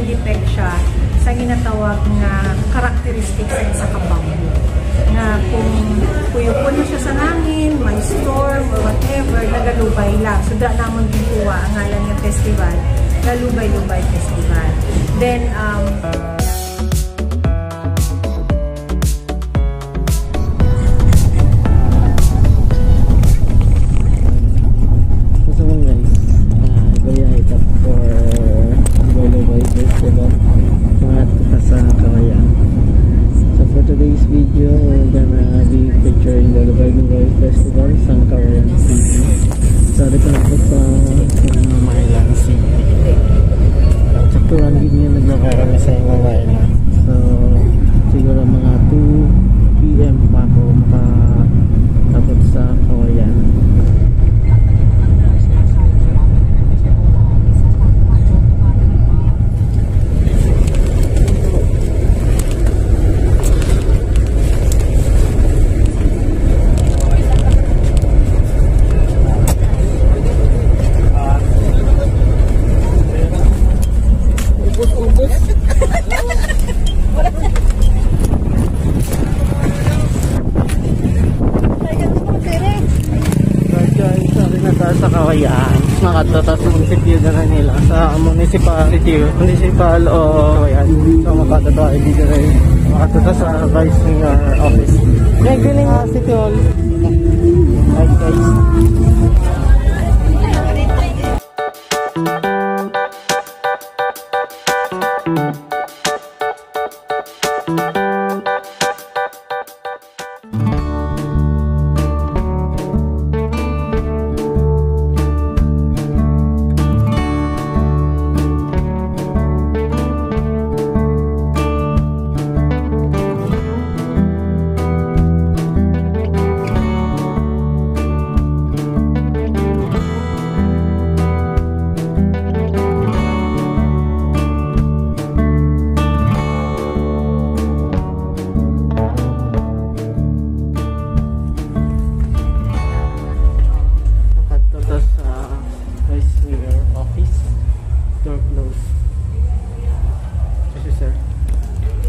nag-depend siya sa ginatawag nga characteristics sa kabang. Nga kung puyo-puno siya sa hangin, may storm or whatever, nagalubay lang. So, da naman gikuha ang ngalan ng festival, Lalubay-Lubay Festival. Then, today's video, we're gonna be featuring the Lalubay-Lubay Festival sa Cagayan City. So, dito na po sa Maylan City. Sakto lang din yung naglakay kami sa Maylan. So, siguro mga 2 PM pa ako makatapos sa Cagayan. Sa Cagayan, makatatas ng munisipyo na nila sa municipal o Cagayan. So makatatas dito rin, makatatas sa Vice Mayor Office. Yan, galing nga City Hall. Hi guys.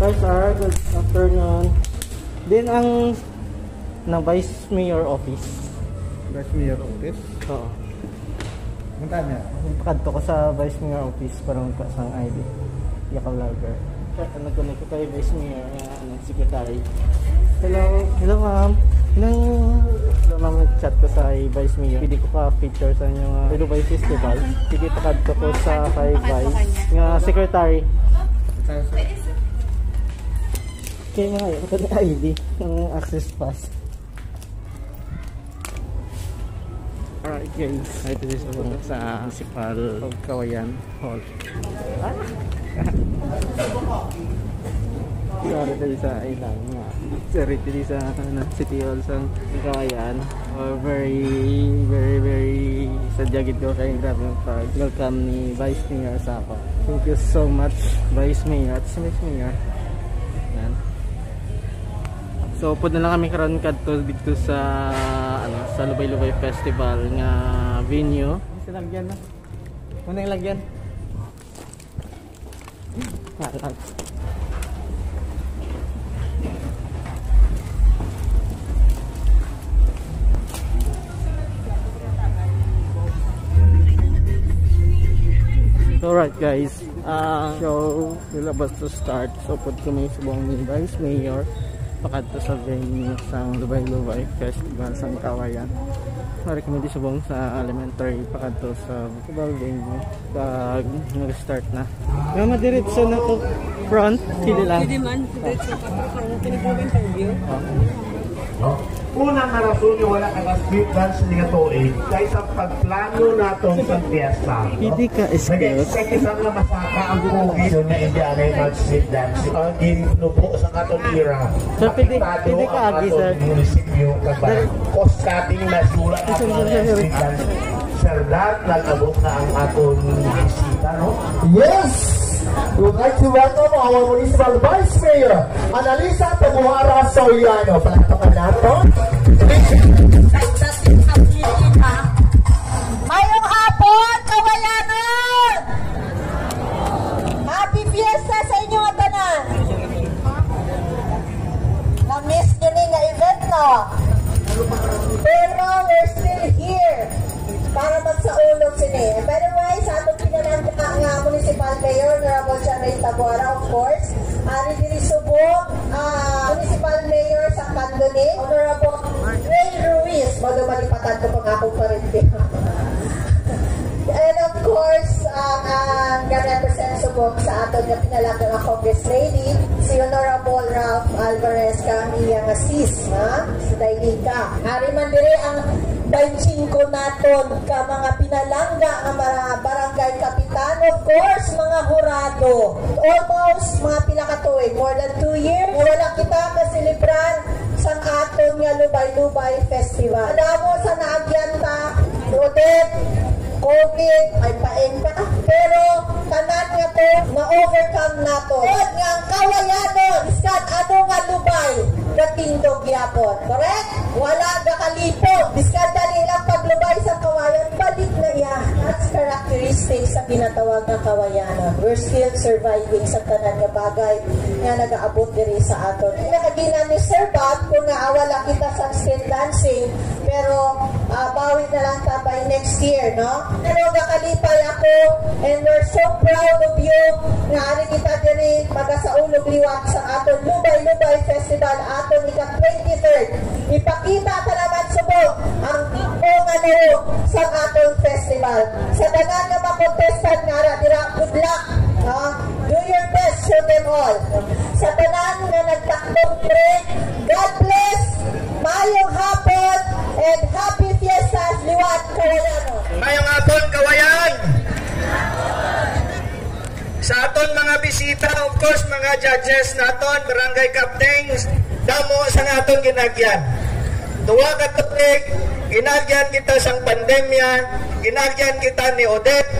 Hi sir, good afternoon. Din ang Vice Mayor Office. Vice Mayor Office? Oo. Punta niya? Pakadto ko sa Vice Mayor Office para magkasang ID. Yaka vlogger. Nag-connect ko kay Vice Mayor, Secretary. Hello ma'am. Hello ma'am, chat ko sa Vice Mayor. Pwede ko ka-picture sa inyong Lalubay Festival. Sige, pakadto ko sa kay Vice nga Secretary. Kaya nga yun, ito na ID, yung access pass. Alright guys, ito dito sa Municipal Cagayan Hall. Sorry tayo sa ilang nga. Sorry tayo sa City Hall sa Cagayan. Very sadyagid ko kayo grabe yung pag-welcome ni Vice Mayor sa ako. Thank you so much Vice Mayor at si Vice Mayor. Yan. So pud na lang kami karon kadto dito sa sa Lalubay-Lubay Festival nga venue. Sa lagyan na. Muna yung lagyan. Alright guys, so we're about to start. So pud kami subong ni Vice Mayor pakadto sa venue sang Lalubay-Lubay Festival sang Cagayan. Mari kami di subong sa elementary pakadto sa festival venue pag nag-start na. Nga madiretso na ko front, hindi lang. Hindi man, diretso pa para pinag-interview. Unang rason yung wala ka street dance nga tuig kay sa pagplano natong sa piyesta. Hindi ka skills. Kasi isang masaka ang buhay doon na Indiana yung mag-street dance. Ang ginupo sa katong era. So pwede ka agi sir. Munisipyo kabay. Cost cutting na sula at street dance. Sir, lahat nag-abot na ang atong bisita, no? Yes! We would like to welcome our Municipal Vice Mayor, Analisa Tamuhara Soriano. Palakpakan natin. Mayong hapon, Kawayanon! Happy subok sa aton nga pinalaga nga Congress Lady, si Honorable Ralph Alvarez kami yang assist, ha? Si Dailika. Ari man dire ang 25 naton ka mga pinalangga nga mga barangay kapitan, of course, mga hurado. Almost mga pila ka tuig, more than 2 years, nga wala kita kasilibran sang aton nga Lubay-Lubay Festival. Adamo sa naagyan ta, Odette, COVID, ay paeng pa. Pero, tanan nga to, na-overcome na to.Od nga ang kawayanon, iskat ano nga lubay, gatindog yapon. Correct? Wala ga kalipog. Iskat dali lang paglubay sa kawayan, balik na yan. That's characteristics sa ginatawag na kawayanon. We're still surviving sa tanan nga bagay nga nag-aabot diri sa aton. Nakaginan ni Sir Bob, kung naawala kita sa skin dancing, pero bawit na lang ta by next year, no? Pero nakalipay ako, and we're so proud of you nga ari kita diri magasaulog liwat sa aton Lubay-Lubay Festival aton ika-23rd. Ipakita ta naman subok ang ano sa aton festival. Sa tanan nga makontestan nga ra dira, good luck. Do your best, show them all. Sa tanan nga nagtakdong pre, God bless, mayong hapon, and happy fiestas liwat Kawayanon. Mayong hapon Kawayan. Sa aton mga bisita, of course, mga judges naton, barangay captains, damo sa aton ginagyan. Duwa ka tuig, ginagyan kita sang pandemya, ginagyan kita ni Odette,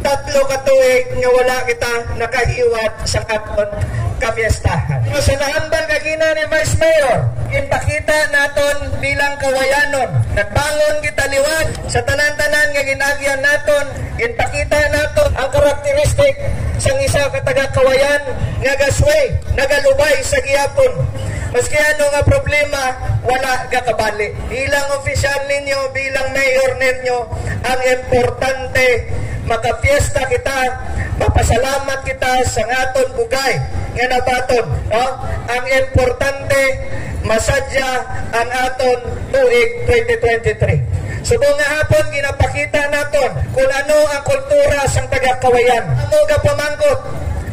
3 ka tuig nga wala kita nakahiwat sa aton kapiestahan. Sa nahambal kagina ni Vice Mayor, ipakita naton bilang Kawayanon. Nagbangon kita liwat sa tanan-tanan nga ginagyan naton, ipakita naton ang karakteristik sang isa ka taga-Kawayan nga gasway, nagalubay sa gihapon. Maski ano nga problema, wala kakabali. Bilang opisyal ninyo, bilang mayor ninyo, ang importante makapiesta kita, mapasalamat kita sa aton bugay nga nabaton. No? Ang importante, masadya ang aton tuig 2023. Subong nga hapon, ginapakita naton kung ano ang kultura sang taga-Kawayan. Ano ga pamangkot?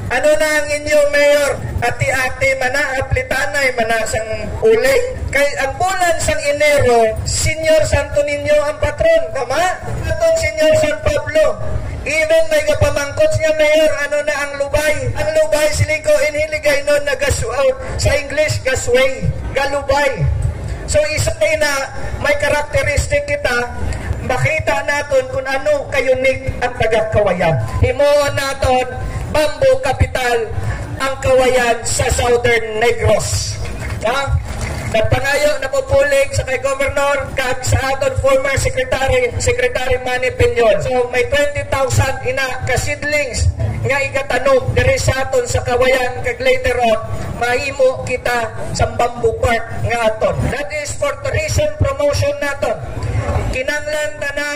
Ano na ang inyong mayor? Ati-ati mana, aplitanay mana sang uling. Kay ang bulan sang Enero, Senyor Santo Niño ang patron. Tama? Itong Senyor San Pablo. Even may kapamangkot niya mayor, ano na ang lubay? Ang lubay, siliko, inhiligay nun na sa English, gasway, galubay. So isa na may karakteristik kita, makita natin kung ano kayunik ang taga-Kawayan. Himuon natin, Bamboo Capital ang Kawayan sa Southern Negros. Ha? Nagpangayo, napupulig sa kay Governor kag sa aton former Secretary Manny Peñol. So may 20,000 ina kasidlings nga igatanog diri sa aton sa Kawayan kag later on mahimo kita sa Bamboo Park nga aton. That is for tourism promotion naton. Kinanglan na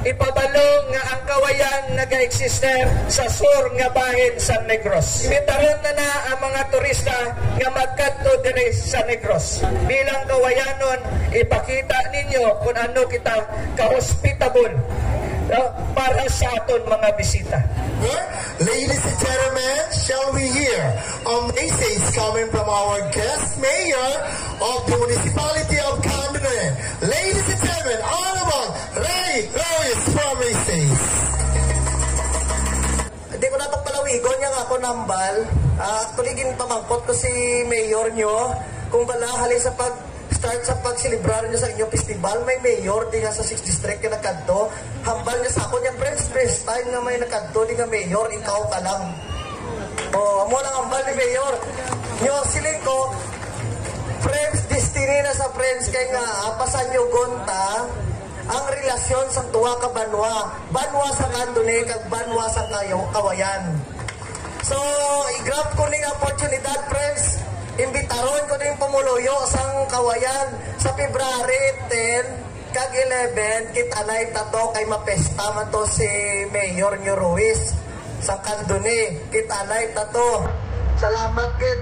ipabalo nga ang Kawayan naga-eksister sa sur nga bahin sa Negros. Ibitaron na ang mga turista nga magkadto diri sa Negros. Bilang Kawayanon, ipakita ninyo kung ano kita ka-hospitable para sa aton mga bisita. Ladies and gentlemen, shall we hear message coming from our guest mayor of the municipality of Camden. Ladies and gentlemen, Honorable Ray Reyes for message. Hindi ko natong palawigon niya nga ako nambal. Tuligin pamangkot ko si mayor nyo. Kung pala halin sa start sa pagsilibrar niyo sa inyong festival, may mayor di nga sa 6th district ka nagkanto. Hambal niya sa ako niya, first time nga may nagkanto, di nga mayor, ikaw ka lang. Amo lang hambal ni mayor. Nyo siling ko, friends, destiny na sa friends, kay nga, apasan nyo gonta, ang relasyon sa tuwa ka banwa. Banwa sa kandune, kag banwa sa Kawayan. So, i-grab ko ning opportunity, friends. Imbitaron ko din pumuluyo sang Kawayan sa February 10 kag 11 kitanay tato kay mapesta man to si Mayor Nyo Ruiz sa Candone. Kitanay tato. Salamat kit.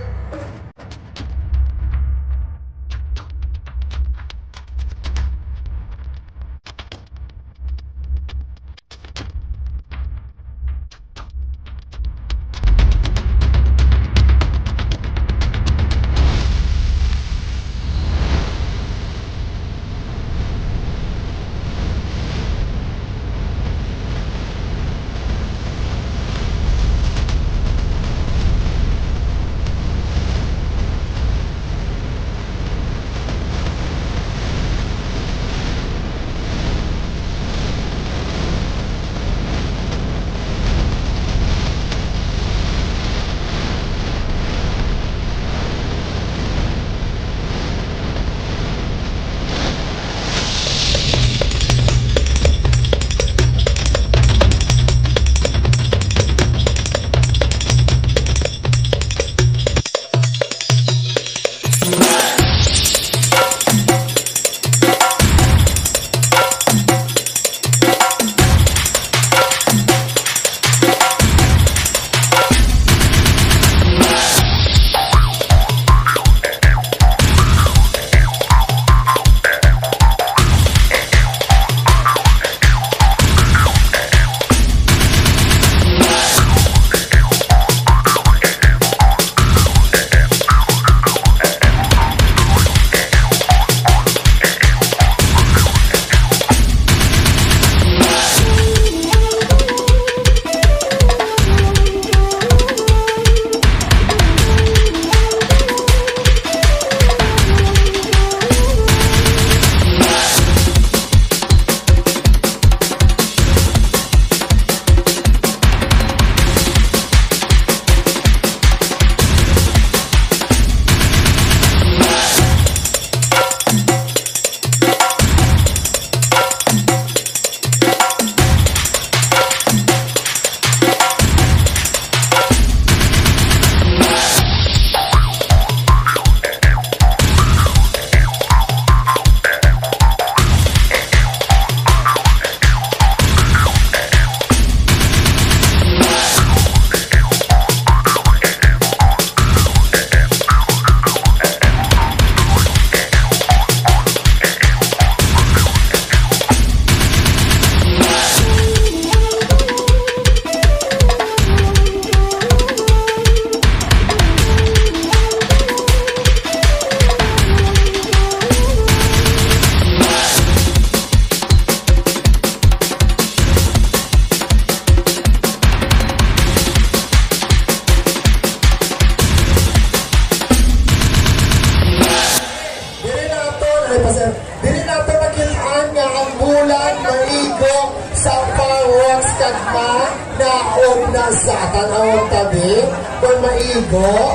naog na sa tanawang tabi kung maigo.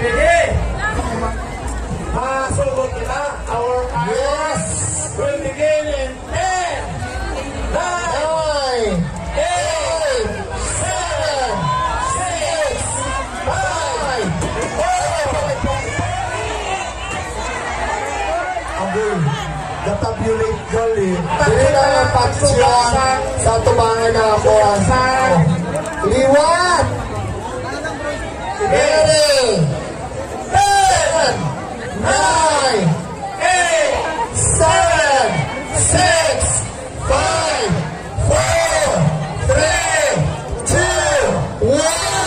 Sige! Sugod nila. Our Yes! will begin in 10, 9, 8, 7, 6, 5, 4. Aboy, natabulate girl eh. Dili na ang paksyon sa tubangan na ako. Liwat! Ready! 10, 9, 8, 7, 6, 5, 4, 3, 2, 1.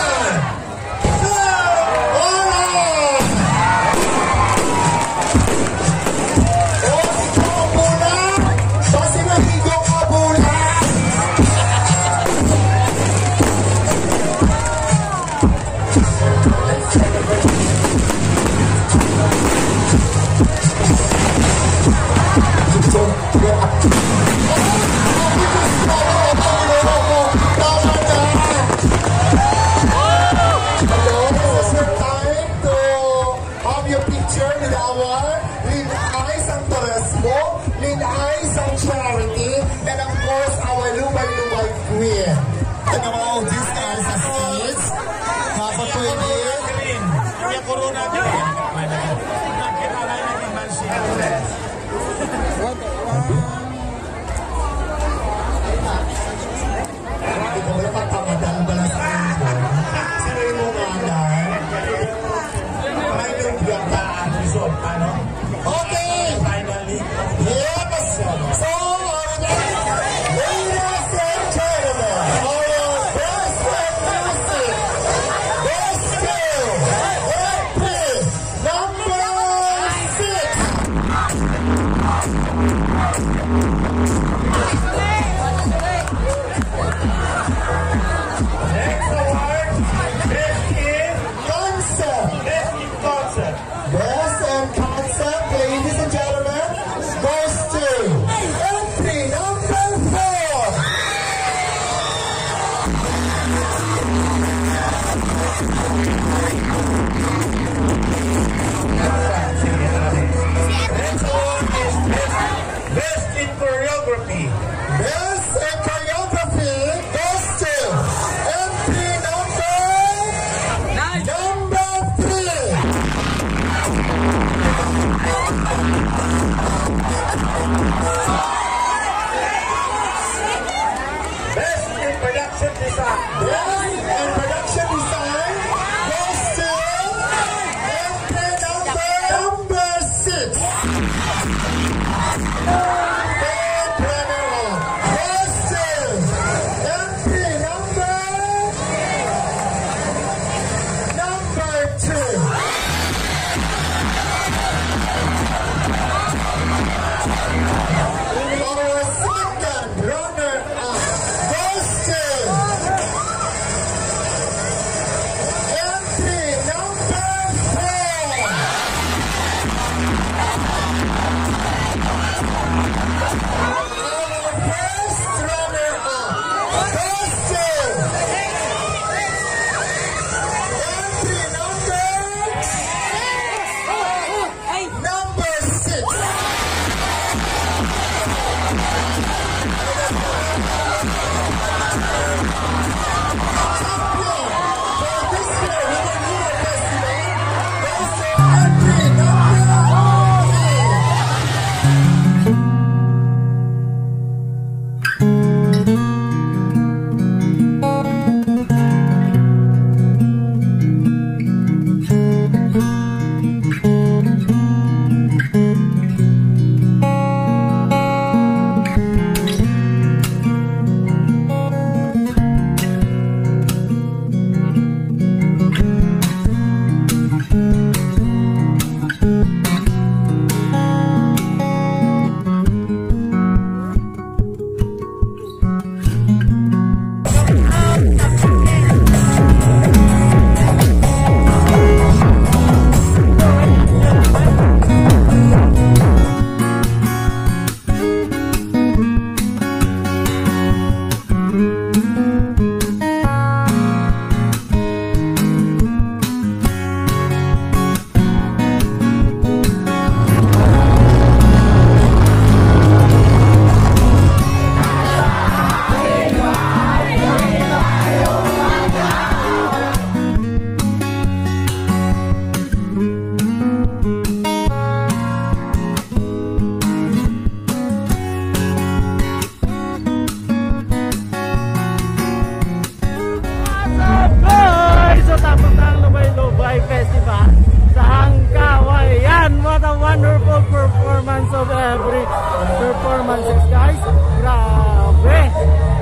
performance of every performances, guys. Grabe!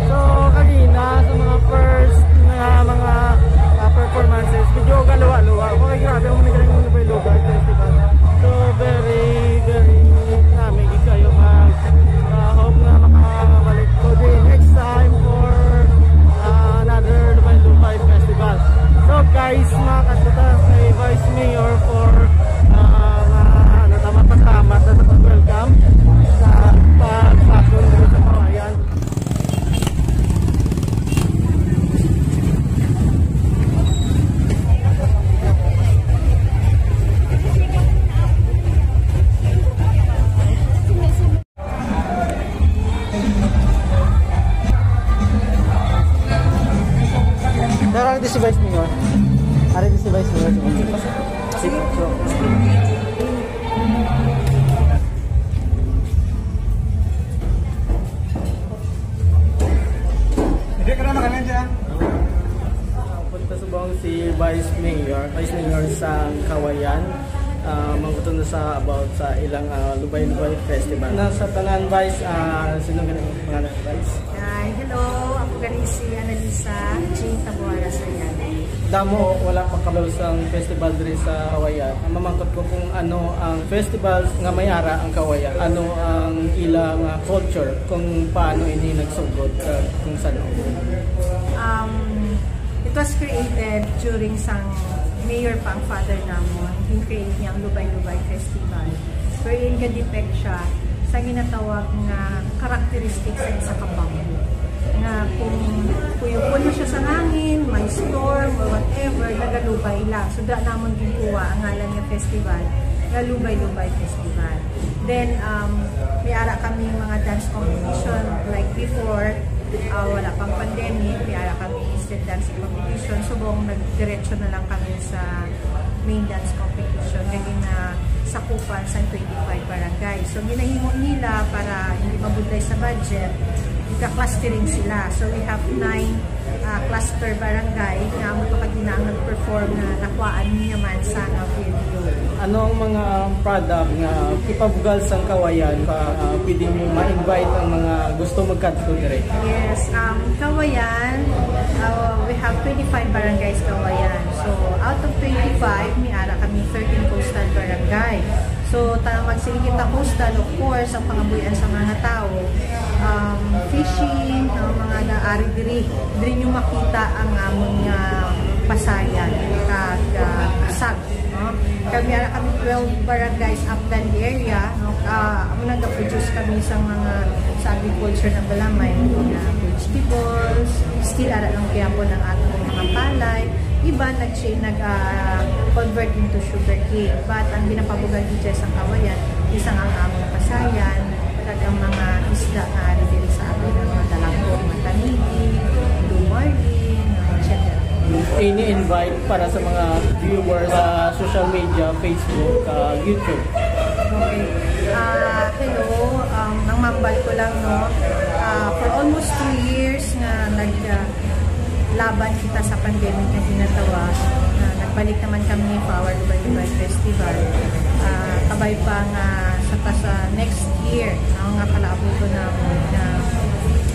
So, kanina sa mga first na mga performances, medyo galuwa-luwa. Okay, grabe ang manigaling yung Lubay-Lubay Festival. So, very namin kayo hope na makakabalik ko din next time for another Lubay-Lubay Festival. So guys, mga katuta, kay Vice Mayor for mapasalamat na sa pag-welcome sa pag-pasok sa kawayan. Darang di si Vice Mayor. Ari di si Vice Mayor. Sige. Hindi ka na makalan siya. Punta sa bang si Vice Mayor sa Kawayan. Mangutun na sa about sa ilang Lubay-Lubay Festival. Nasa tanan Vice, sino ganun pangalan Vice? Hello, ako galing si Analisa Jane Tabuara sa yan. Damo, wala pang kabalusang festival din sa Kawayan. Mamangkot ko kung ano ang festival nga mayara ang Kawayan. Ano ang ilang culture, kung paano ini nagsugod, kung saan. It was created during sang mayor pa ang father namon. Hin-create niya ang Lubay-Lubay Festival. Wherein ga-depict siya sa ginatawag nga characteristics sa kabanggo. Na kung puyupon mo siya sa hangin, may storm or whatever, nagalubay lang. So da namon ginkuha ang ngalan ng festival, nga Lubay-Lubay Festival. Then may ara kami mga dance competition like before. Wala pang pandemic, may ara kami street dance competition. So buong nagdiretso na lang kami sa main dance competition. Gagi na sakupan sa 25 barangay. So ginahimo nila para hindi mabudlay sa budget. Ika-clustering sila. So we have 9 cluster barangay na mo pagkaginaang nag-perform na nakuhaan niya man sa video. Ano ang mga product nga ipabugal sa Kawayan pwede mo ma-invite ang mga gusto magkadto dire? Yes, Kawayan, we have 25 barangays Kawayan. So out of 25, may ara kami 13 coastal barangay. So magsigit kita coastal, of course, ang pangabuyan sa mga tao. Fishing, mga naari diri nyo makita ang amon nga pasayan kag asag. Kami ara kami 12 barangays up the area. Nag-produce kami sa mga sa agriculture ng Balamay, mga vegetables, still ara lang kaya po ng atong mga palay. Iba nag-convert into sugarcane. But ang ginapabugal dito sa Kawayan, isang ang among pasayan, kag ang mga isda na ari diri sa amin, mga dalangkong, mga tanigi, blue marlin, etc. Ini-invite para sa mga viewers sa social media, Facebook, YouTube. Okay. Hello, nang mambal ko lang, no, for almost 2 years na laban kita sa pandemic na ginatawa. Nagbalik naman kami sa our Lubay-Lubay Festival. Kabay pa nga sa next year, nga kalabo ko na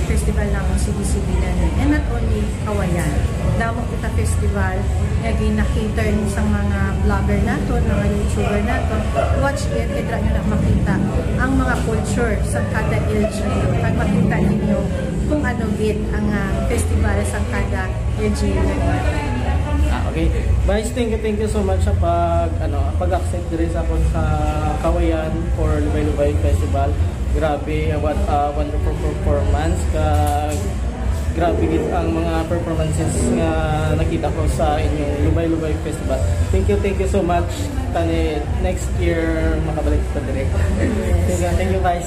festival namin CBCB na rin. And not only Kawayan. Damo kita festival, na-cater sa mga vlogger nato, mga YouTuber nato. Watch it, idra nyo na makita ang mga culture sa kada LGU. Pag makita ninyo kung ano git ang festival sa kada LGU. Okay. Vice, thank you so much sa pag-accept diri sa Kawayan for Lubay-Lubay Festival. Grabe, what a wonderful performance. Grabe ang mga performances nga nakita ko sa inyong Lubay-Lubay Festival. Thank you so much. Next year makabalik pa direct. Thank you guys.